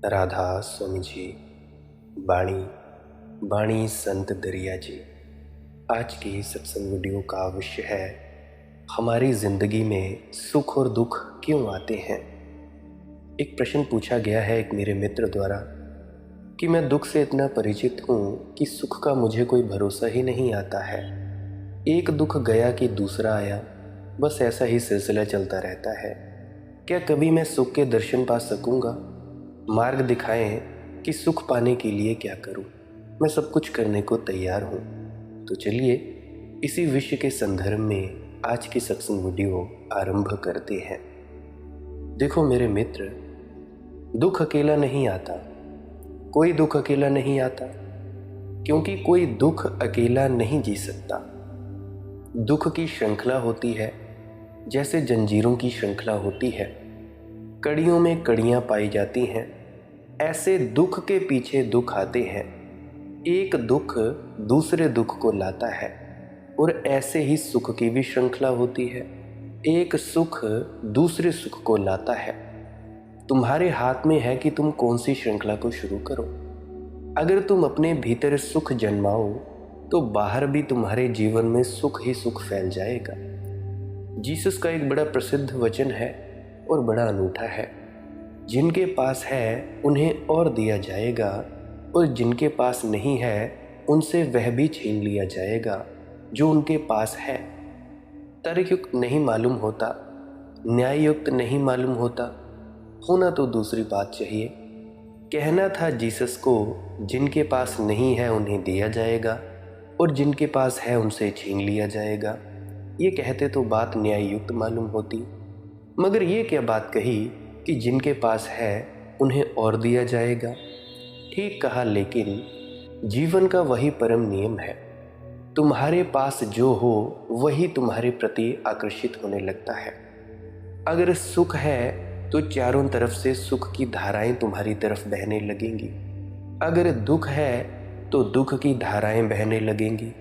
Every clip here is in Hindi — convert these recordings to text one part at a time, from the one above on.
राधा स्वामी जी, बाणी बाणी संत दरिया जी। आज की सत्संग वीडियो का विषय है, हमारी जिंदगी में सुख और दुख क्यों आते हैं। एक प्रश्न पूछा गया है एक मेरे मित्र द्वारा कि मैं दुख से इतना परिचित हूँ कि सुख का मुझे कोई भरोसा ही नहीं आता है। एक दुख गया कि दूसरा आया, बस ऐसा ही सिलसिला चलता रहता है। क्या कभी मैं सुख के दर्शन पा सकूंगा? मार्ग दिखाएं कि सुख पाने के लिए क्या करूं। मैं सब कुछ करने को तैयार हूं। तो चलिए इसी विषय के संदर्भ में आज की सत्संग वीडियो आरंभ करते हैं। देखो मेरे मित्र, दुख अकेला नहीं आता। कोई दुख अकेला नहीं आता, क्योंकि कोई दुख अकेला नहीं जी सकता। दुख की श्रृंखला होती है, जैसे जंजीरों की श्रृंखला होती है, कड़ियों में कड़ियां पाई जाती हैं। ऐसे दुख के पीछे दुख आते हैं। एक दुख दूसरे दुख को लाता है, और ऐसे ही सुख की भी श्रृंखला होती है। एक सुख दूसरे सुख को लाता है। तुम्हारे हाथ में है कि तुम कौन सी श्रृंखला को शुरू करो। अगर तुम अपने भीतर सुख जन्माओ तो बाहर भी तुम्हारे जीवन में सुख ही सुख फैल जाएगा। जीसस का एक बड़ा प्रसिद्ध वचन है और बड़ा अनूठा है, जिनके पास है उन्हें और दिया जाएगा, और जिनके पास नहीं है उनसे वह भी छीन लिया जाएगा जो उनके पास है। तर्कयुक्त नहीं मालूम होता, न्याययुक्त नहीं मालूम होता, होना तो दूसरी बात चाहिए। कहना था जीसस को, जिनके पास नहीं है उन्हें दिया जाएगा, और जिनके पास है उनसे छीन लिया जाएगा। ये कहते तो बात न्याययुक्त मालूम होती, मगर ये क्या बात कही कि जिनके पास है उन्हें और दिया जाएगा। ठीक कहा, लेकिन जीवन का वही परम नियम है। तुम्हारे पास जो हो वही तुम्हारे प्रति आकर्षित होने लगता है। अगर सुख है तो चारों तरफ से सुख की धाराएं तुम्हारी तरफ बहने लगेंगी। अगर दुख है तो दुख की धाराएं बहने लगेंगी।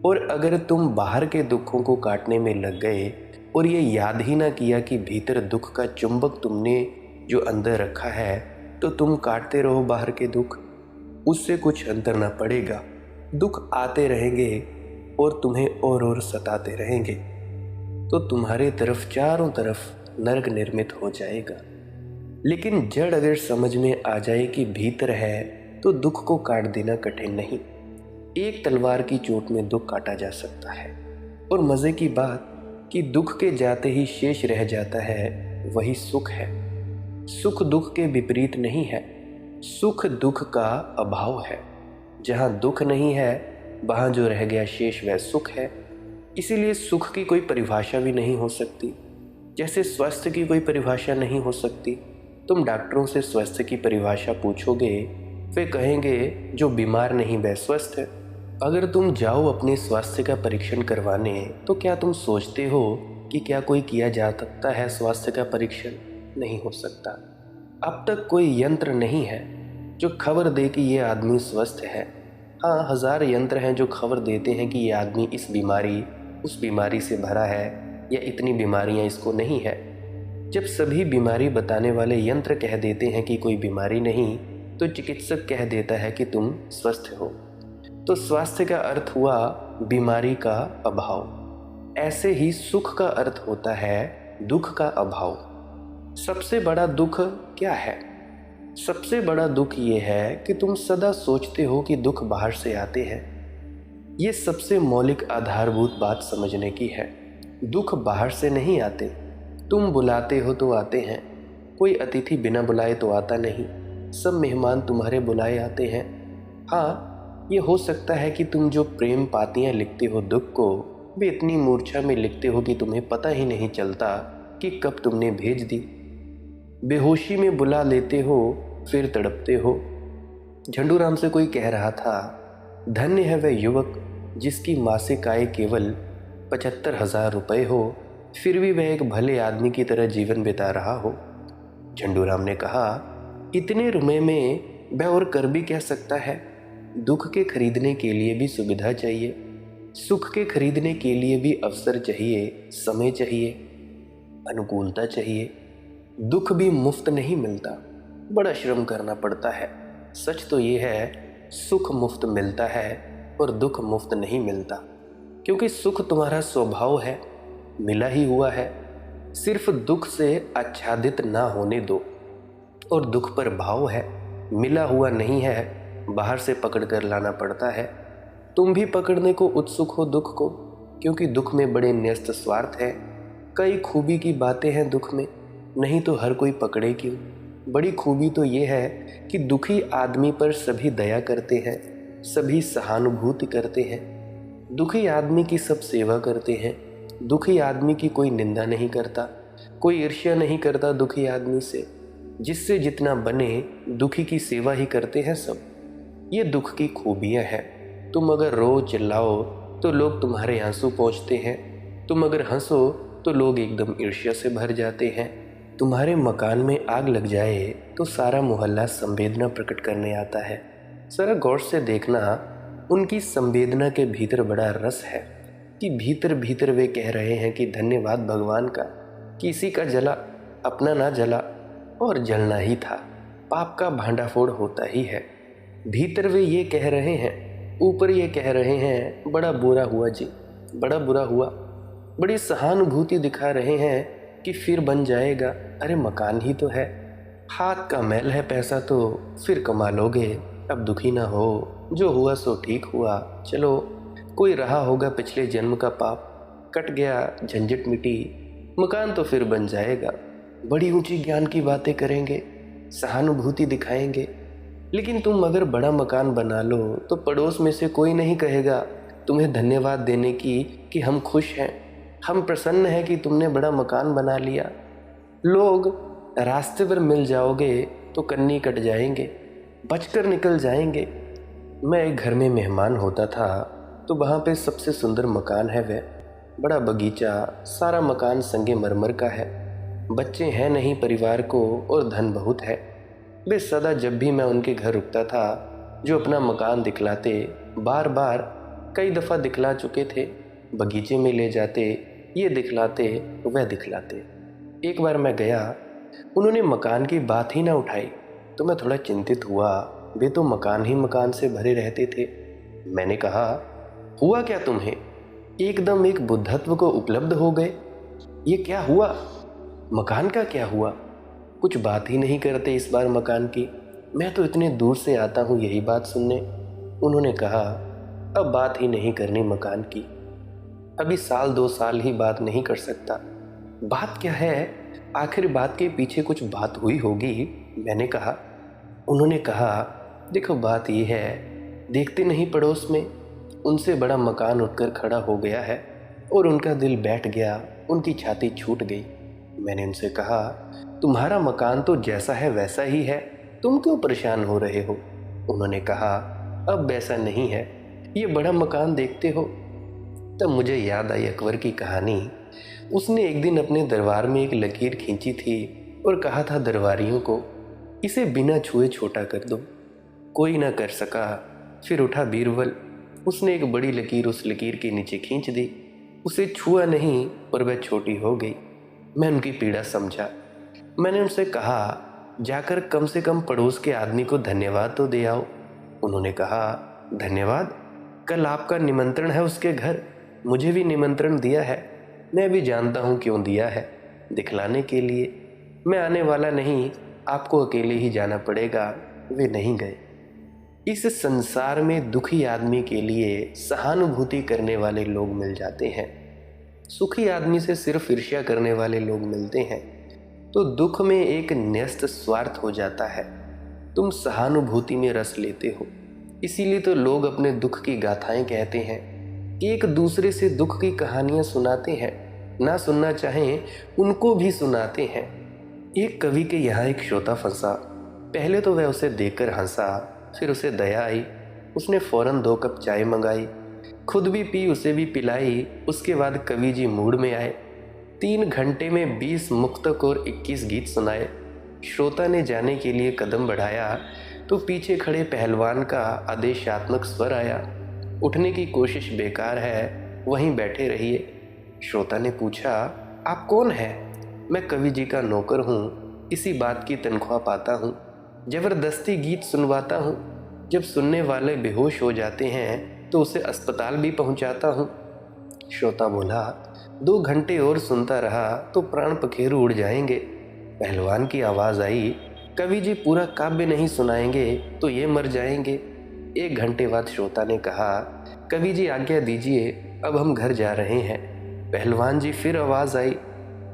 और अगर तुम बाहर के दुखों को काटने में लग गए और ये याद ही ना किया कि भीतर दुख का चुंबक तुमने जो अंदर रखा है, तो तुम काटते रहो बाहर के दुख, उससे कुछ अंतर ना पड़ेगा। दुख आते रहेंगे और तुम्हें और सताते रहेंगे, तो तुम्हारे तरफ चारों तरफ नरक निर्मित हो जाएगा। लेकिन जड़ अगर समझ में आ जाए कि भीतर है, तो दुख को काट देना कठिन नहीं। एक तलवार की चोट में दुख काटा जा सकता है। और मज़े की बात कि दुख के जाते ही शेष रह जाता है वही सुख है। सुख दुख के विपरीत नहीं है। सुख दुख का अभाव है। जहाँ दुख नहीं है वहाँ जो रह गया शेष वह सुख है। इसीलिए सुख की कोई परिभाषा भी नहीं हो सकती, जैसे स्वास्थ्य की कोई परिभाषा नहीं हो सकती। तुम डॉक्टरों से स्वास्थ्य की परिभाषा पूछोगे, वे कहेंगे जो बीमार नहीं वह स्वस्थ है। अगर तुम जाओ अपने स्वास्थ्य का परीक्षण करवाने, तो क्या तुम सोचते हो कि क्या कोई किया जा सकता है स्वास्थ्य का परीक्षण? नहीं हो सकता। अब तक कोई यंत्र नहीं है जो खबर दे कि ये आदमी स्वस्थ है। हाँ, 1000 यंत्र हैं जो खबर देते हैं कि ये आदमी इस बीमारी उस बीमारी से भरा है, या इतनी बीमारियां इसको नहीं है। जब सभी बीमारी बताने वाले यंत्र कह देते हैं कि कोई बीमारी नहीं, तो चिकित्सक कह देता है कि तुम स्वस्थ हो। तो स्वास्थ्य का अर्थ हुआ बीमारी का अभाव। ऐसे ही सुख का अर्थ होता है दुख का अभाव। सबसे बड़ा दुख क्या है? सबसे बड़ा दुख ये है कि तुम सदा सोचते हो कि दुख बाहर से आते हैं। ये सबसे मौलिक आधारभूत बात समझने की है। दुख बाहर से नहीं आते। तुम बुलाते हो तो आते हैं। कोई अतिथि बिना बुलाए तो आता नहीं। सब मेहमान तुम्हारे बुलाए आते हैं। हाँ, ये हो सकता है कि तुम जो प्रेम पातियाँ लिखते हो दुख को, वे इतनी मूर्छा में लिखते हो कि तुम्हें पता ही नहीं चलता कि कब तुमने भेज दी। बेहोशी में बुला लेते हो, फिर तड़पते हो। झंडूराम से कोई कह रहा था, धन्य है वह युवक जिसकी मासिक आय केवल 75,000 रुपये हो, फिर भी वह एक भले आदमी की तरह जीवन बिता रहा हो। झंडूराम ने कहा, इतने रुपये में वह और कर भी क्या सकता है? दुख के खरीदने के लिए भी सुविधा चाहिए, सुख के खरीदने के लिए भी अवसर चाहिए, समय चाहिए, अनुकूलता चाहिए। दुख भी मुफ्त नहीं मिलता। बड़ा श्रम करना पड़ता है। सच तो ये है, सुख मुफ्त मिलता है और दुख मुफ्त नहीं मिलता, क्योंकि सुख तुम्हारा स्वभाव है, मिला ही हुआ है। सिर्फ दुख से आच्छादित ना होने दो। और दुख पर भाव है, मिला हुआ नहीं है, बाहर से पकड़ कर लाना पड़ता है। तुम भी पकड़ने को उत्सुक हो दुख को, क्योंकि दुख में बड़े न्यस्त स्वार्थ है। कई खूबी की बातें हैं दुख में, नहीं तो हर कोई पकड़े क्यों। बड़ी खूबी तो ये है कि दुखी आदमी पर सभी दया करते हैं, सभी सहानुभूति करते हैं। दुखी आदमी की सब सेवा करते हैं। दुखी आदमी की कोई निंदा नहीं करता, कोई ईर्ष्या नहीं करता दुखी आदमी से। जिससे जितना बने दुखी की सेवा ही करते हैं सब। ये दुख की खूबियाँ हैं। तुम अगर रो चिल्लाओ तो लोग तुम्हारे आंसू पोंछते हैं। तुम अगर हंसो तो लोग एकदम ईर्ष्या से भर जाते हैं। तुम्हारे मकान में आग लग जाए तो सारा मोहल्ला संवेदना प्रकट करने आता है। जरा गौर से देखना, उनकी संवेदना के भीतर बड़ा रस है कि भीतर भीतर वे कह रहे हैं कि धन्यवाद भगवान का, किसी का जला अपना ना जला, और जलना ही था। पाप का भांडाफोड़ होता ही है। भीतर वे ये कह रहे हैं, ऊपर ये कह रहे हैं बड़ा बुरा हुआ जी, बड़ा बुरा हुआ। बड़ी सहानुभूति दिखा रहे हैं कि फिर बन जाएगा। अरे मकान ही तो है, हाथ का मैल है, पैसा तो फिर कमा लोगे। अब दुखी ना हो, जो हुआ सो ठीक हुआ। चलो, कोई रहा होगा पिछले जन्म का पाप, कट गया, झंझट मिटी, मकान तो फिर बन जाएगा। बड़ी ऊंची ज्ञान की बातें करेंगे, सहानुभूति दिखाएंगे। लेकिन तुम अगर बड़ा मकान बना लो तो पड़ोस में से कोई नहीं कहेगा तुम्हें धन्यवाद देने की कि हम खुश हैं, हम प्रसन्न हैं कि तुमने बड़ा मकान बना लिया। लोग रास्ते पर मिल जाओगे तो कन्नी कट जाएंगे, बचकर निकल जाएंगे। मैं एक घर में मेहमान होता था तो वहाँ पे सबसे सुंदर मकान है वह, बड़ा बगीचा, सारा मकान संगे मरमर का है। बच्चे हैं नहीं परिवार को और धन बहुत है। वे सदा जब भी मैं उनके घर रुकता था जो अपना मकान दिखलाते, बार बार कई दफ़ा दिखला चुके थे, बगीचे में ले जाते, ये दिखलाते वह दिखलाते। एक बार मैं गया, उन्होंने मकान की बात ही ना उठाई तो मैं थोड़ा चिंतित हुआ। वे तो मकान ही मकान से भरे रहते थे। मैंने कहा, हुआ क्या तुम्हें? एकदम एक बुद्धत्व को उपलब्ध हो गए। ये क्या हुआ? मकान का क्या हुआ? कुछ बात ही नहीं करते इस बार मकान की। मैं तो इतने दूर से आता हूँ यही बात सुनने। उन्होंने कहा, अब बात ही नहीं करनी मकान की, अभी साल 2 साल ही बात नहीं कर सकता। बात क्या है? आखिर बात के पीछे कुछ बात हुई होगी, मैंने कहा। उन्होंने कहा, देखो बात ये है, देखते नहीं पड़ोस में उनसे बड़ा मकान उठकर खड़ा हो गया है और उनका दिल बैठ गया, उनकी छाती छूट गई। मैंने उनसे कहा, तुम्हारा मकान तो जैसा है वैसा ही है, तुम क्यों परेशान हो रहे हो? उन्होंने कहा, अब वैसा नहीं है, ये बड़ा मकान देखते हो। तब मुझे याद आई अकबर की कहानी। उसने एक दिन अपने दरबार में एक लकीर खींची थी और कहा था दरबारियों को, इसे बिना छुए छोटा कर दो। कोई ना कर सका। फिर उठा बीरबल, उसने एक बड़ी लकीर उस लकीर के नीचे खींच दी। उसे छुआ नहीं और वह छोटी हो गई। मैं उनकी पीड़ा समझा। मैंने उनसे कहा, जाकर कम से कम पड़ोस के आदमी को धन्यवाद तो दे आओ। उन्होंने कहा, धन्यवाद? कल आपका निमंत्रण है उसके घर, मुझे भी निमंत्रण दिया है। मैं भी जानता हूँ क्यों दिया है, दिखलाने के लिए। मैं आने वाला नहीं, आपको अकेले ही जाना पड़ेगा। वे नहीं गए। इस संसार में दुखी आदमी के लिए सहानुभूति करने वाले लोग मिल जाते हैं, सुखी आदमी से सिर्फ ईर्ष्या करने वाले लोग मिलते हैं। तो दुख में एक न्यस्त स्वार्थ हो जाता है। तुम सहानुभूति में रस लेते हो, इसीलिए तो लोग अपने दुख की गाथाएं कहते हैं, कि एक दूसरे से दुख की कहानियां सुनाते हैं, ना सुनना चाहें उनको भी सुनाते हैं। एक कवि के यहाँ एक श्रोता फंसा। पहले तो वह उसे देखकर हंसा, फिर उसे दया आई। उसने फौरन 2 कप चाय मंगाई, खुद भी पी, उसे भी पिलाई। उसके बाद कवि जी मूड में आए। 3 घंटे में 20 मुक्तक और 21 गीत सुनाए। श्रोता ने जाने के लिए कदम बढ़ाया तो पीछे खड़े पहलवान का आदेशात्मक स्वर आया, उठने की कोशिश बेकार है, वहीं बैठे रहिए। श्रोता ने पूछा, आप कौन हैं? मैं कवि जी का नौकर हूँ, इसी बात की तनख्वाह पाता हूँ। जबरदस्ती गीत सुनवाता हूँ। जब सुनने वाले बेहोश हो जाते हैं तो उसे अस्पताल भी पहुँचाता हूँ। श्रोता बोला, 2 घंटे और सुनता रहा तो प्राण पखेरु उड़ जाएंगे। पहलवान की आवाज़ आई, कवि जी पूरा काव्य नहीं सुनाएंगे तो ये मर जाएंगे। 1 घंटे बाद श्रोता ने कहा, कवि जी आज्ञा दीजिए, अब हम घर जा रहे हैं। पहलवान जी फिर आवाज़ आई,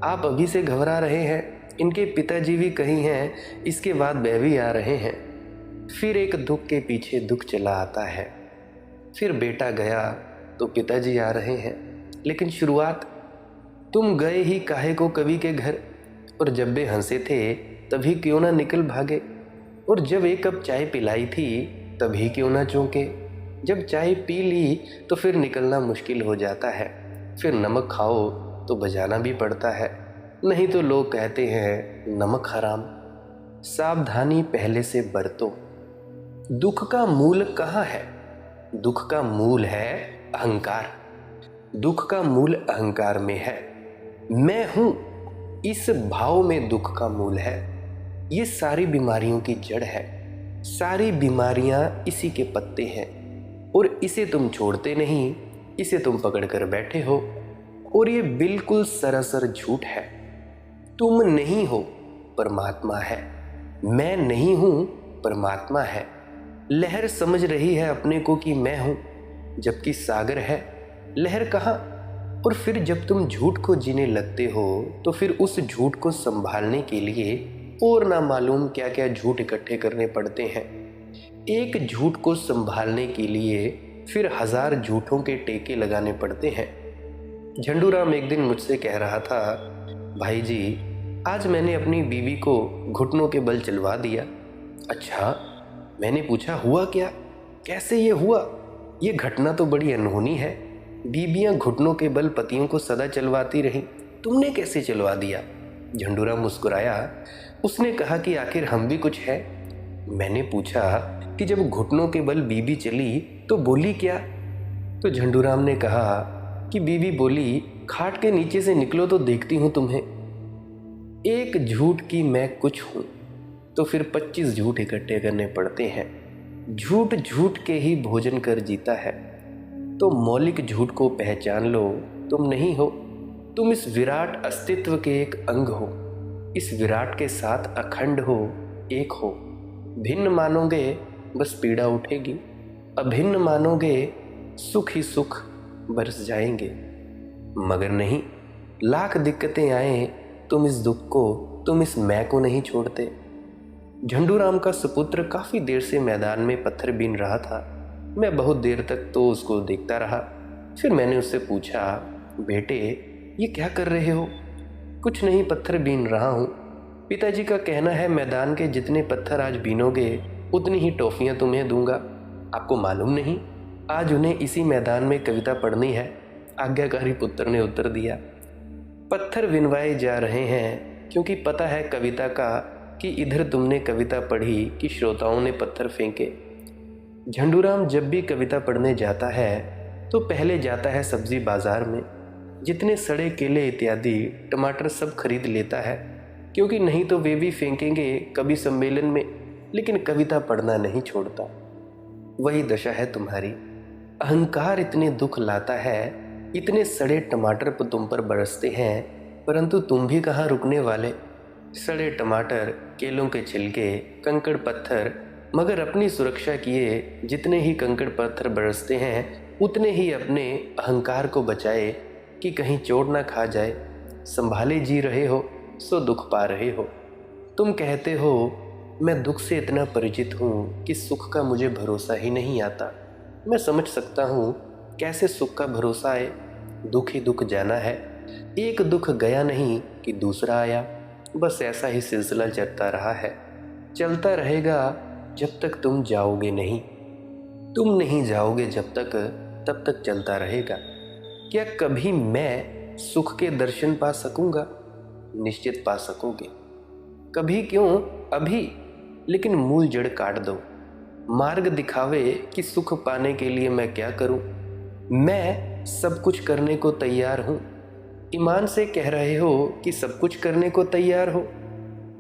आप अभी से घबरा रहे हैं, इनके पिताजी भी कहीं हैं, इसके बाद वह भी आ रहे हैं। फिर एक दुख के पीछे दुख चला आता है। फिर बेटा गया तो पिताजी आ रहे हैं। लेकिन शुरुआत, तुम गए ही काहे को कवि के घर, और जब वे हंसे थे तभी क्यों ना निकल भागे, और जब 1 कप चाय पिलाई थी तभी क्यों ना चौंके। जब चाय पी ली तो फिर निकलना मुश्किल हो जाता है। फिर नमक खाओ तो बजाना भी पड़ता है, नहीं तो लोग कहते हैं नमक हराम। सावधानी पहले से बरतो। दुख का मूल कहाँ है? दुख का मूल है अहंकार। दुख का मूल अहंकार में है। मैं हूं, इस भाव में दुख का मूल है। ये सारी बीमारियों की जड़ है। सारी बीमारियां इसी के पत्ते हैं, और इसे तुम छोड़ते नहीं, इसे तुम पकड़ कर बैठे हो। और ये बिल्कुल सरासर झूठ है। तुम नहीं हो, परमात्मा है। मैं नहीं हूं, परमात्मा है। लहर समझ रही है अपने को कि मैं हूं, जबकि सागर है। लहर कहाँ? और फिर जब तुम झूठ को जीने लगते हो तो फिर उस झूठ को संभालने के लिए और ना मालूम क्या क्या झूठ इकट्ठे करने पड़ते हैं। एक झूठ को संभालने के लिए फिर 1000 झूठों के टेके लगाने पड़ते हैं। झंडूराम एक दिन मुझसे कह रहा था, भाई जी आज मैंने अपनी बीवी को घुटनों के बल चलवा दिया। अच्छा, मैंने पूछा हुआ क्या, कैसे ये हुआ? ये घटना तो बड़ी अनहोनी है। बीबियां घुटनों के बल पतियों को सदा चलवाती रहीं, तुमने कैसे चलवा दिया? झंडूराम मुस्कुराया। उसने कहा कि आखिर हम भी कुछ है। मैंने पूछा कि जब घुटनों के बल बीबी चली तो बोली क्या? तो झंडूराम ने कहा कि बीबी बोली, खाट के नीचे से निकलो तो देखती हूं तुम्हें। एक झूठ की मैं कुछ हूं तो फिर 25 झूठ इकट्ठे करने पड़ते हैं। झूठ झूठ के ही भोजन कर जीता है। तो मौलिक झूठ को पहचान लो, तुम नहीं हो। तुम इस विराट अस्तित्व के एक अंग हो। इस विराट के साथ अखंड हो, एक हो। भिन्न मानोगे बस पीड़ा उठेगी, अभिन्न मानोगे सुख ही सुख बरस जाएंगे। मगर नहीं, लाख दिक्कतें आए, तुम इस दुख को, तुम इस मैं को नहीं छोड़ते। झंडूराम का सुपुत्र काफी देर से मैदान में पत्थर बीन रहा था। मैं बहुत देर तक तो उसको देखता रहा। फिर मैंने उससे पूछा, बेटे ये क्या कर रहे हो? कुछ नहीं, पत्थर बीन रहा हूँ। पिताजी का कहना है मैदान के जितने पत्थर आज बीनोगे उतनी ही टॉफियाँ तुम्हें दूंगा। आपको मालूम नहीं, आज उन्हें इसी मैदान में कविता पढ़नी है। आज्ञाकारी पुत्र ने उत्तर दिया। पत्थर विनवाए जा रहे हैं क्योंकि पता है कविता का कि इधर तुमने कविता पढ़ी कि श्रोताओं ने पत्थर फेंके। झंडूराम जब भी कविता पढ़ने जाता है तो पहले जाता है सब्जी बाजार में। जितने सड़े केले इत्यादि टमाटर सब खरीद लेता है, क्योंकि नहीं तो वे भी फेंकेंगे कभी सम्मेलन में, लेकिन कविता पढ़ना नहीं छोड़ता। वही दशा है तुम्हारी। अहंकार इतने दुख लाता है, इतने सड़े टमाटर तुम पर बरसते हैं, परंतु तुम भी कहाँ रुकने वाले। सड़े टमाटर, केलों के छिलके, कंकड़ पत्थर, मगर अपनी सुरक्षा किए जितने ही कंकड़ पत्थर बरसते हैं उतने ही अपने अहंकार को बचाए कि कहीं चोट ना खा जाए। संभाले जी रहे हो सो दुख पा रहे हो। तुम कहते हो मैं दुख से इतना परिचित हूँ कि सुख का मुझे भरोसा ही नहीं आता। मैं समझ सकता हूँ कैसे सुख का भरोसा आए। दुख ही दुख जाना है। एक दुख गया नहीं कि दूसरा आया। बस ऐसा ही सिलसिला चलता रहा है, चलता रहेगा जब तक तुम जाओगे नहीं। तुम नहीं जाओगे जब तक, तब तक चलता रहेगा। क्या कभी मैं सुख के दर्शन पा सकूंगा? निश्चित पा सकोगे। कभी क्यों, अभी। लेकिन मूल जड़ काट दो। मार्ग दिखावे कि सुख पाने के लिए मैं क्या करूं। मैं सब कुछ करने को तैयार हूं। ईमान से कह रहे हो कि सब कुछ करने को तैयार हो।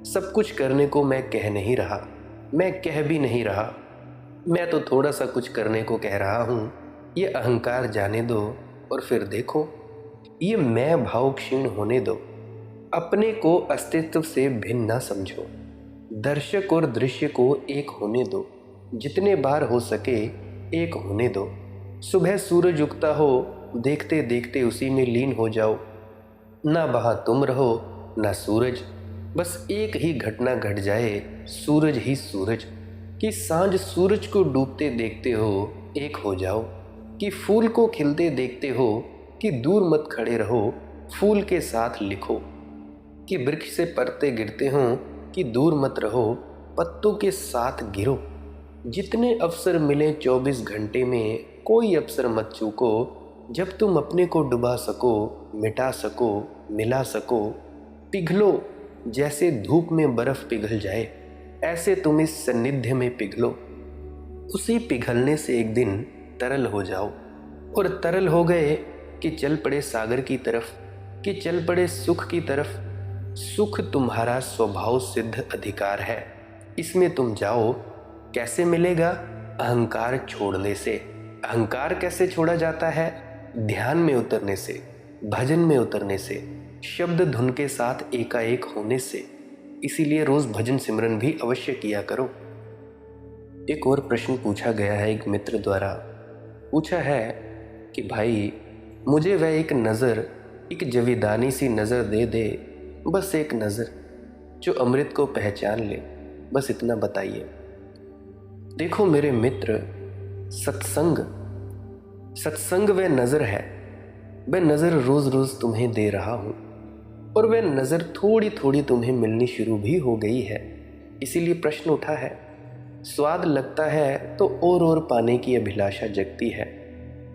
सब कुछ करने को मैं कह नहीं रहा। मैं कह भी नहीं रहा, मैं तो थोड़ा सा कुछ करने को कह रहा हूँ। ये अहंकार जाने दो और फिर देखो। ये मैं भाव क्षीण होने दो। अपने को अस्तित्व से भिन्न ना समझो। दर्शक और दृश्य को एक होने दो। जितने बार हो सके एक होने दो। सुबह सूरज उगता हो, देखते देखते उसी में लीन हो जाओ। ना वहाँ तुम रहो ना सूरज, बस एक ही घटना घट जाए, सूरज ही सूरज। कि सांझ सूरज को डूबते देखते हो, एक हो जाओ। कि फूल को खिलते देखते हो, कि दूर मत खड़े रहो, फूल के साथ लिखो। कि वृक्ष से पत्ते गिरते हों, कि दूर मत रहो, पत्तों के साथ गिरो। जितने अवसर मिले 24 घंटे में, कोई अवसर मत चूको। जब तुम अपने को डुबा सको, मिटा सको, मिला सको। पिघलो, जैसे धूप में बर्फ पिघल जाए, ऐसे तुम इस सानिध्य में पिघलो। उसी पिघलने से एक दिन तरल हो जाओ। और तरल हो गए कि चल पड़े सागर की तरफ, कि चल पड़े सुख की तरफ। सुख तुम्हारा स्वभाव सिद्ध अधिकार है, इसमें तुम जाओ। कैसे मिलेगा? अहंकार छोड़ने से। अहंकार कैसे छोड़ा जाता है? ध्यान में उतरने से, भजन में उतरने से, शब्द धुन के साथ एकाएक होने से। इसीलिए रोज भजन सिमरन भी अवश्य किया करो। एक और प्रश्न पूछा गया है एक मित्र द्वारा। पूछा है कि भाई, मुझे वह एक नज़र, एक जवीदानी सी नज़र दे दे, बस एक नज़र, जो अमृत को पहचान ले, बस इतना बताइए। देखो मेरे मित्र, सत्संग वह नज़र है। वह नज़र रोज़ रोज़ तुम्हें दे रहा हूँ, और वह नज़र थोड़ी थोड़ी तुम्हें मिलनी शुरू भी हो गई है। इसीलिए प्रश्न उठा है। स्वाद लगता है तो और पाने की अभिलाषा जगती है।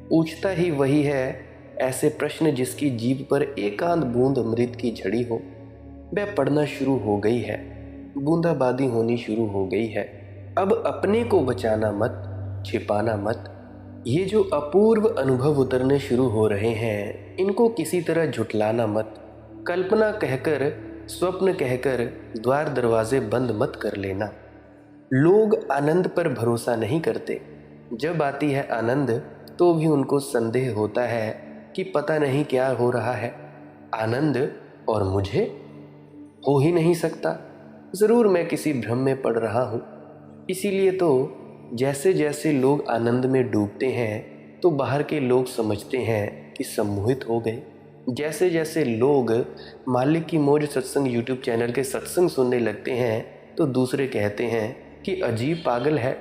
पूछता ही वही है ऐसे प्रश्न जिसकी जीभ पर एकांत बूंद अमृत की झड़ी हो। वह पढ़ना शुरू हो गई है, बूंदाबांदी होनी शुरू हो गई है। अब अपने को बचाना मत, छिपाना मत। ये जो अपूर्व अनुभव उतरने शुरू हो रहे हैं, इनको किसी तरह झुटलाना मत। कल्पना कहकर, स्वप्न कहकर द्वार दरवाजे बंद मत कर लेना। लोग आनंद पर भरोसा नहीं करते। जब आती है आनंद तो भी उनको संदेह होता है कि पता नहीं क्या हो रहा है। आनंद और मुझे हो ही नहीं सकता। ज़रूर मैं किसी भ्रम में पड़ रहा हूँ। इसीलिए तो जैसे जैसे लोग आनंद में डूबते हैं तो बाहर के लोग समझते हैं कि सम्मोहित हो गए। जैसे जैसे लोग मालिक की मौज सत्संग यूट्यूब चैनल के सत्संग सुनने लगते हैं तो दूसरे कहते हैं कि अजीब पागल है,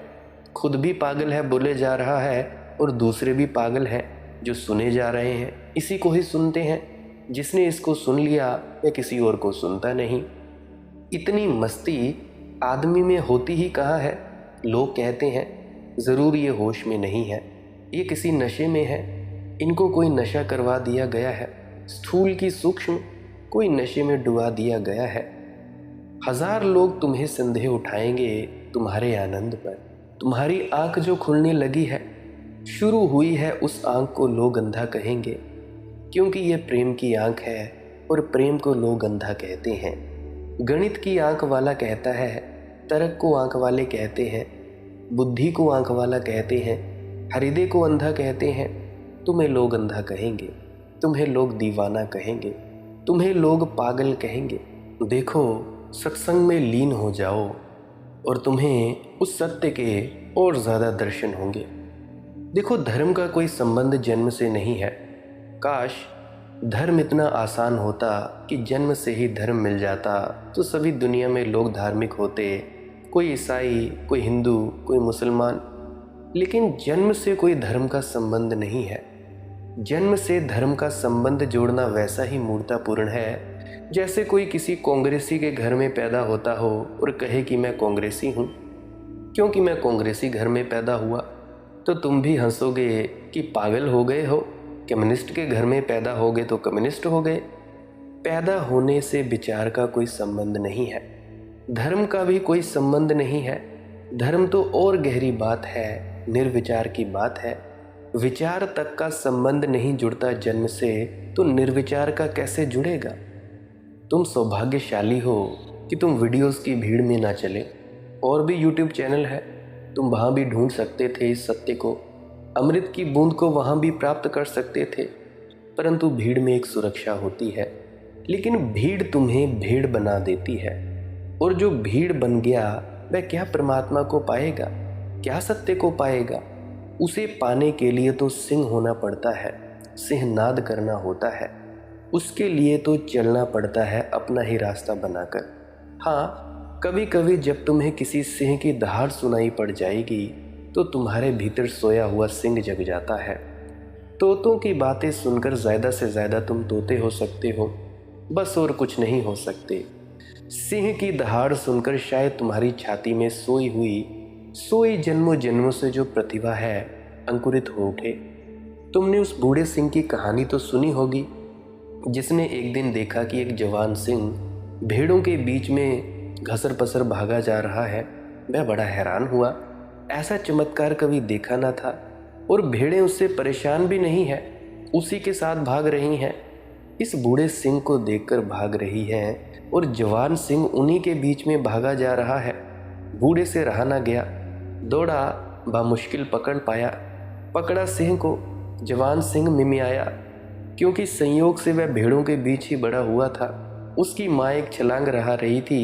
खुद भी पागल है बोले जा रहा है, और दूसरे भी पागल हैं जो सुने जा रहे हैं, इसी को ही सुनते हैं। जिसने इसको सुन लिया वह किसी और को सुनता नहीं। इतनी मस्ती आदमी में होती ही कहाँ है? लोग कहते हैं ज़रूर ये होश में नहीं है, ये किसी नशे में है, इनको कोई नशा करवा दिया गया है, स्थूल की सूक्ष्म कोई नशे में डुबा दिया गया है। हजार लोग तुम्हें संदेह उठाएंगे तुम्हारे आनंद पर। तुम्हारी आंख जो खुलने लगी है, शुरू हुई है, उस आंख को लोग अंधा कहेंगे, क्योंकि ये प्रेम की आंख है और प्रेम को लोग अंधा कहते हैं। गणित की आंख वाला कहता है, तर्क को आंख वाले कहते हैं, बुद्धि को आंख वाला कहते हैं, हृदय को अंधा कहते हैं। तुम्हें लोग अंधा कहेंगे, तुम्हें लोग दीवाना कहेंगे, तुम्हें लोग पागल कहेंगे। देखो, सत्संग में लीन हो जाओ और तुम्हें उस सत्य के और ज़्यादा दर्शन होंगे। देखो, धर्म का कोई संबंध जन्म से नहीं है। काश धर्म इतना आसान होता कि जन्म से ही धर्म मिल जाता तो सभी दुनिया में लोग धार्मिक होते, कोई ईसाई, कोई हिंदू, कोई मुसलमान। लेकिन जन्म से कोई धर्म का संबंध नहीं है। जन्म से धर्म का संबंध जोड़ना वैसा ही मूर्खतापूर्ण है जैसे कोई किसी कांग्रेसी के घर में पैदा होता हो और कहे कि मैं कांग्रेसी हूँ। क्योंकि मैं कांग्रेसी घर में पैदा हुआ तो तुम भी हंसोगे कि पागल हो गए हो। कम्युनिस्ट के घर में पैदा हो गए तो कम्युनिस्ट हो गए। पैदा होने से विचार का कोई संबंध नहीं है, धर्म का भी कोई संबंध नहीं है। धर्म तो और गहरी बात है, निर्विचार की बात है। विचार तक का संबंध नहीं जुड़ता जन्म से, तो निर्विचार का कैसे जुड़ेगा? तुम सौभाग्यशाली हो कि तुम वीडियोस की भीड़ में ना चले और भी यूट्यूब चैनल है, तुम वहाँ भी ढूंढ सकते थे इस सत्य को, अमृत की बूंद को वहाँ भी प्राप्त कर सकते थे। परंतु भीड़ में एक सुरक्षा होती है, लेकिन भीड़ तुम्हें भेड़ बना देती है। और जो भीड़ बन गया वह क्या परमात्मा को पाएगा, क्या सत्य को पाएगा? उसे पाने के लिए तो सिंह होना पड़ता है, सिंहनाद करना होता है। उसके लिए तो चलना पड़ता है अपना ही रास्ता बनाकर। हाँ, कभी कभी जब तुम्हें किसी सिंह की दहाड़ सुनाई पड़ जाएगी तो तुम्हारे भीतर सोया हुआ सिंह जग जाता है। तोतों की बातें सुनकर ज़्यादा से ज़्यादा तुम तोते हो सकते हो, बस और कुछ नहीं हो सकते। सिंह की दहाड़ सुनकर शायद तुम्हारी छाती में सोई जन्मों जन्मों से जो प्रतिभा है अंकुरित हो उठे। तुमने उस बूढ़े सिंह की कहानी तो सुनी होगी, जिसने एक दिन देखा कि एक जवान सिंह भेड़ों के बीच में घसर पसर भागा जा रहा है। वह बड़ा हैरान हुआ, ऐसा चमत्कार कभी देखा ना था। और भेड़ें उससे परेशान भी नहीं है, उसी के साथ भाग रही हैं। इस बूढ़े सिंह को देखकर भाग रही हैं और जवान सिंह उन्हीं के बीच में भागा जा रहा है। बूढ़े से रहा ना गया, दौड़ा, बामुश्किल पकड़ पाया। पकड़ा सिंह को, जवान सिंह मिमियाया, क्योंकि संयोग से वह भेड़ों के बीच ही बड़ा हुआ था। उसकी माँ एक छलांग रहा रही थी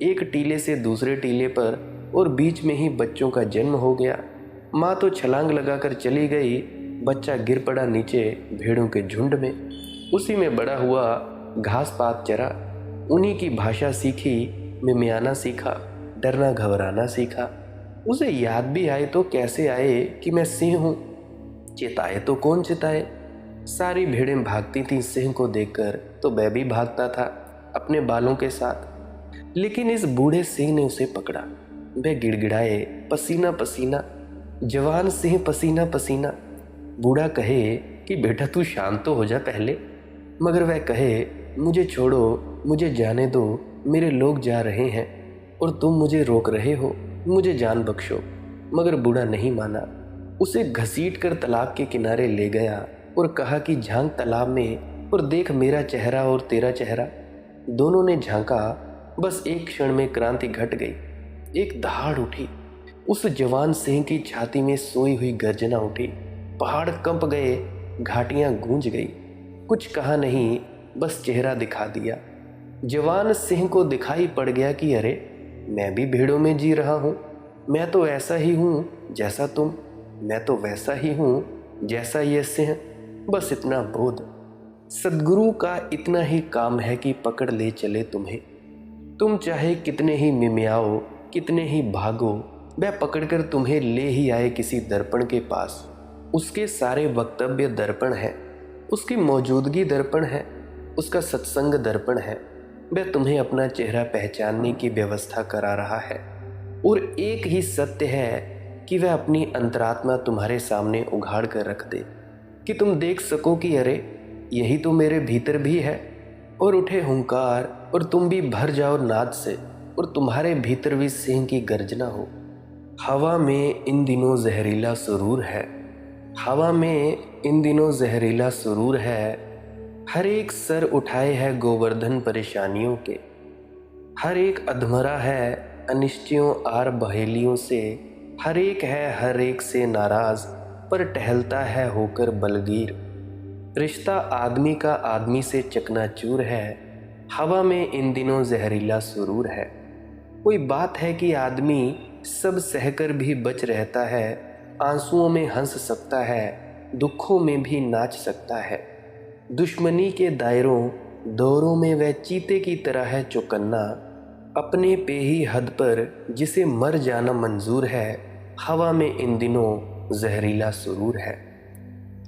एक टीले से दूसरे टीले पर, और बीच में ही बच्चों का जन्म हो गया। माँ तो छलांग लगाकर चली गई, बच्चा गिर पड़ा नीचे भेड़ों के झुंड में। उसी में बड़ा हुआ, घास पात चरा, उन्हीं की भाषा सीखी, मिमियाना सीखा, डरना घबराना सीखा। उसे याद भी आए तो कैसे आए कि मैं सिंह हूँ, चिताए तो कौन चिताए। सारी भेड़ें भागती थीं सिंह को देखकर, तो वह भी भागता था अपने बालों के साथ। लेकिन इस बूढ़े सिंह ने उसे पकड़ा। वह गिड़गिड़ाए, पसीना पसीना, जवान सिंह पसीना पसीना। बूढ़ा कहे कि बेटा तू शांत तो हो जा पहले, मगर वह कहे मुझे छोड़ो, मुझे जाने दो, मेरे लोग जा रहे हैं और तुम मुझे रोक रहे हो, मुझे जान बख्शो। मगर बूढ़ा नहीं माना, उसे घसीट कर तालाब के किनारे ले गया और कहा कि झांक तालाब में और देख मेरा चेहरा और तेरा चेहरा। दोनों ने झांका, बस एक क्षण में क्रांति घट गई। एक दहाड़ उठी, उस जवान सिंह की छाती में सोई हुई गर्जना उठी। पहाड़ कंप गए, घाटियां गूंज गई। कुछ कहा नहीं, बस चेहरा दिखा दिया। जवान सिंह को दिखाई पड़ गया कि अरे, मैं भी भेड़ों में जी रहा हूँ। मैं तो ऐसा ही हूँ जैसा तुम, मैं तो वैसा ही हूँ जैसा ये सिंह। बस इतना बोध। सद्गुरु का इतना ही काम है कि पकड़ ले चले तुम्हें। तुम चाहे कितने ही मिमियाओ, कितने ही भागो, वह पकड़कर तुम्हें ले ही आए किसी दर्पण के पास। उसके सारे वक्तव्य दर्पण है, उसकी मौजूदगी दर्पण है, उसका सत्संग दर्पण है। वह तुम्हें अपना चेहरा पहचानने की व्यवस्था करा रहा है। और एक ही सत्य है कि वह अपनी अंतरात्मा तुम्हारे सामने उघाड़ कर रख दे, कि तुम देख सको कि अरे, यही तो मेरे भीतर भी है। और उठे हुंकार और तुम भी भर जाओ नाद से, और तुम्हारे भीतर भी सिंह की गर्जना हो। हवा में इन दिनों जहरीला सुरूर है, हवा में इन दिनों जहरीला सुरूर है। हर एक सर उठाए है गोवर्धन परेशानियों के, हर एक अधमरा है अनिश्चयों आर बहेलियों से। हर एक से नाराज, पर टहलता है होकर बलगीर। रिश्ता आदमी का आदमी से चकनाचूर है, हवा में इन दिनों जहरीला सुरूर है। कोई बात है कि आदमी सब सहकर भी बच रहता है, आंसुओं में हंस सकता है, दुखों में भी नाच सकता है। दुश्मनी के दौरों में वह चीते की तरह है चौकन्ना, अपने पे ही हद पर जिसे मर जाना मंजूर है। हवा में इन दिनों जहरीला सुरूर है।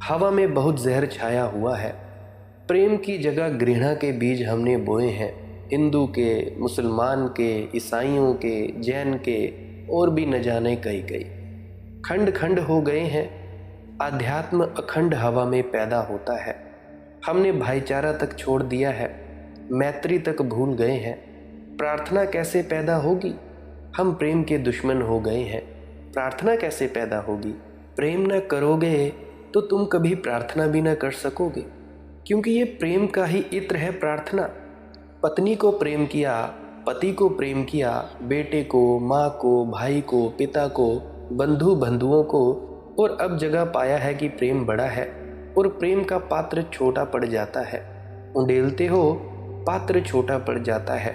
हवा में बहुत जहर छाया हुआ है। प्रेम की जगह घृणा के बीज हमने बोए हैं, हिंदू के, मुसलमान के, ईसाइयों के, जैन के, और भी न जाने कई खंड खंड हो गए हैं। आध्यात्म अखंड हवा में पैदा होता है। हमने भाईचारा तक छोड़ दिया है, मैत्री तक भूल गए हैं। प्रार्थना कैसे पैदा होगी? हम प्रेम के दुश्मन हो गए हैं। प्रार्थना कैसे पैदा होगी? प्रेम न करोगे तो तुम कभी प्रार्थना भी न कर सकोगे, क्योंकि ये प्रेम का ही इत्र है प्रार्थना। पत्नी को प्रेम किया पति को प्रेम किया, बेटे को, माँ को, भाई को, पिता को, बंधु बंधुओं को, और अब जगह पाया है कि प्रेम बड़ा है और प्रेम का पात्र छोटा पड़ जाता है। उंडेलते हो, पात्र छोटा पड़ जाता है,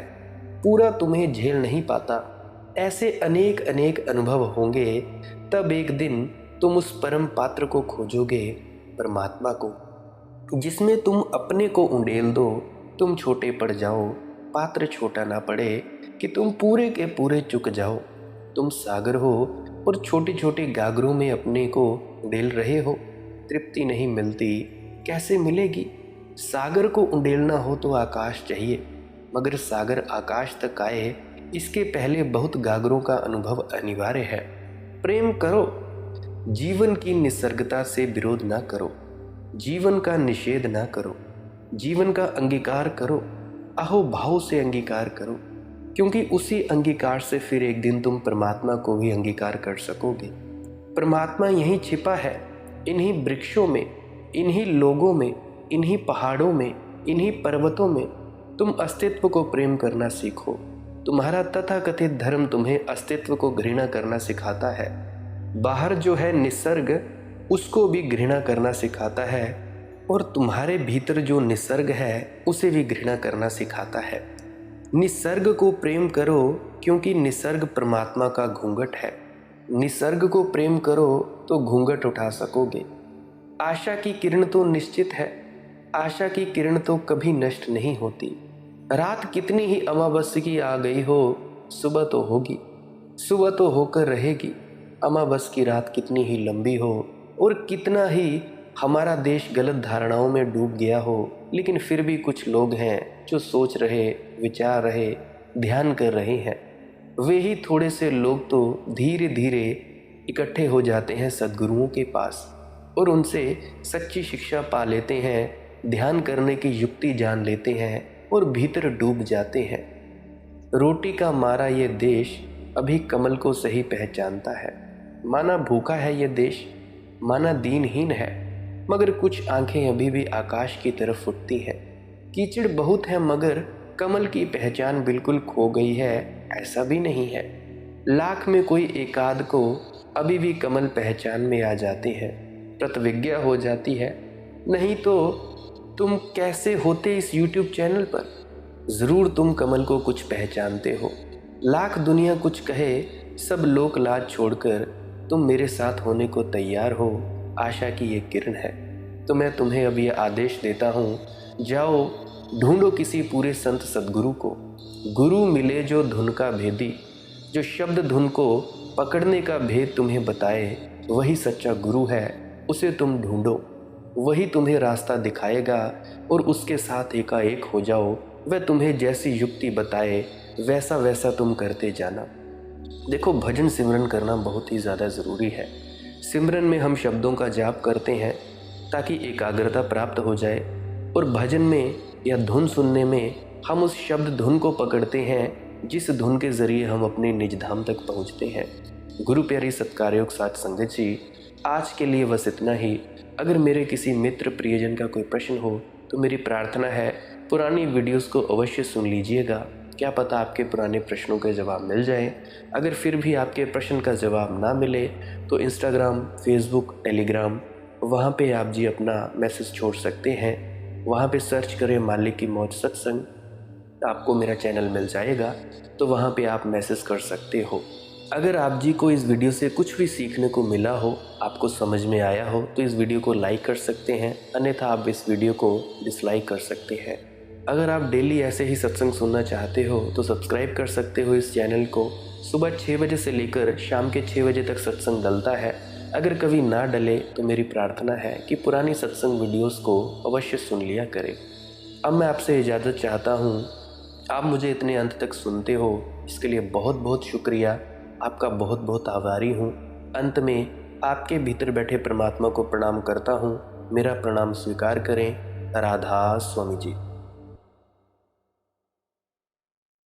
पूरा तुम्हें झेल नहीं पाता। ऐसे अनेक अनेक अनुभव होंगे। तब एक दिन तुम उस परम पात्र को खोजोगे, परमात्मा को, जिसमें तुम अपने को उंडेल दो, तुम छोटे पड़ जाओ, पात्र छोटा ना पड़े कि तुम पूरे के पूरे चुक जाओ। तुम सागर हो और छोटे छोटे गागरों में अपने को उंडेल रहे हो। तृप्ति नहीं मिलती, कैसे मिलेगी? सागर को उंडेलना हो तो आकाश चाहिए, मगर सागर आकाश तक आए इसके पहले बहुत गागरों का अनुभव अनिवार्य है। प्रेम करो, जीवन की निसर्गता से विरोध ना करो, जीवन का निषेध ना करो, जीवन का अंगीकार करो, अहोभाव से अंगीकार करो, क्योंकि उसी अंगीकार से फिर एक दिन तुम परमात्मा को भी अंगीकार कर सकोगे। परमात्मा यहीं छिपा है, इन्हीं वृक्षों में, इन्हीं लोगों में, इन्हीं पहाड़ों में, इन्हीं पर्वतों में। तुम अस्तित्व को प्रेम करना सीखो। तुम्हारा तथाकथित धर्म तुम्हें अस्तित्व को घृणा करना सिखाता है। बाहर जो है निसर्ग, उसको भी घृणा करना सिखाता है, और तुम्हारे भीतर जो निसर्ग है उसे भी घृणा करना सिखाता है। निसर्ग को प्रेम करो, क्योंकि निसर्ग परमात्मा का घूंघट है। निसर्ग को प्रेम करो तो घूंघट उठा सकोगे। आशा की किरण तो निश्चित है, आशा की किरण तो कभी नष्ट नहीं होती। रात कितनी ही अमावस्या की आ गई हो, सुबह तो होगी, सुबह तो होकर रहेगी। अमावस्या की रात कितनी ही लंबी हो और कितना ही हमारा देश गलत धारणाओं में डूब गया हो, लेकिन फिर भी कुछ लोग हैं जो सोच रहे, विचार रहे, ध्यान कर रहे हैं। वे ही थोड़े से लोग तो धीरे धीरे इकट्ठे हो जाते हैं सद्गुरुओं के पास और उनसे सच्ची शिक्षा पा लेते हैं, ध्यान करने की युक्ति जान लेते हैं और भीतर डूब जाते हैं। रोटी का मारा ये देश अभी कमल को सही पहचानता है। माना भूखा है ये देश, माना दीनहीन है, मगर कुछ आंखें अभी भी आकाश की तरफ उठती हैं। कीचड़ बहुत है मगर कमल की पहचान बिल्कुल खो गई है, ऐसा भी नहीं है। लाख में कोई एकाध को अभी भी कमल पहचान में आ जाते हैं, प्रतिविज्ञा हो जाती है। नहीं तो तुम कैसे होते इस YouTube चैनल पर? ज़रूर तुम कमल को कुछ पहचानते हो। लाख दुनिया कुछ कहे, सब लोक लाज छोड़कर तुम मेरे साथ होने को तैयार हो। आशा की ये किरण है। तो मैं तुम्हें अब ये आदेश देता हूँ, जाओ ढूंढो किसी पूरे संत सद्गुरु को। गुरु मिले जो धुन का भेदी, जो शब्द धुन को पकड़ने का भेद तुम्हें बताए, वही सच्चा गुरु है। उसे तुम ढूंढो, वही तुम्हें रास्ता दिखाएगा और उसके साथ एकाएक हो जाओ। वह तुम्हें जैसी युक्ति बताए वैसा वैसा तुम करते जाना। देखो, भजन सिमरन करना बहुत ही ज़्यादा ज़रूरी है। सिमरन में हम शब्दों का जाप करते हैं ताकि एकाग्रता प्राप्त हो जाए, और भजन में या धुन सुनने में हम उस शब्द धुन को पकड़ते हैं जिस धुन के ज़रिए हम अपने निज धाम तक पहुँचते हैं। गुरु प्यारी सत्कारयोग साथ संगत जी, आज के लिए बस इतना ही। अगर मेरे किसी मित्र प्रियजन का कोई प्रश्न हो तो मेरी प्रार्थना है पुरानी वीडियोस को अवश्य सुन लीजिएगा। क्या पता आपके पुराने प्रश्नों के जवाब मिल जाए। अगर फिर भी आपके प्रश्न का जवाब ना मिले तो इंस्टाग्राम, फेसबुक, टेलीग्राम, वहाँ पे आप जी अपना मैसेज छोड़ सकते हैं। वहाँ पे सर्च करें मालिक की मौज सत्संग, आपको मेरा चैनल मिल जाएगा, तो वहाँ पे आप मैसेज कर सकते हो। अगर आप जी को इस वीडियो से कुछ भी सीखने को मिला हो, आपको समझ में आया हो, तो इस वीडियो को लाइक कर सकते हैं, अन्यथा आप इस वीडियो को डिसलाइक कर सकते हैं। अगर आप डेली ऐसे ही सत्संग सुनना चाहते हो तो सब्सक्राइब कर सकते हो इस चैनल को। सुबह 6 बजे से लेकर शाम के 6 बजे तक सत्संग डलता है। अगर कभी ना डले तो मेरी प्रार्थना है कि पुरानी सत्संग वीडियोस को अवश्य सुन लिया करें। अब मैं आपसे इजाज़त चाहता हूँ। आप मुझे इतने अंत तक सुनते हो, इसके लिए बहुत बहुत शुक्रिया, आपका बहुत बहुत आभारी हूँ। अंत में आपके भीतर बैठे परमात्मा को प्रणाम करता हूँ। मेरा प्रणाम स्वीकार करें। राधा स्वामी जी।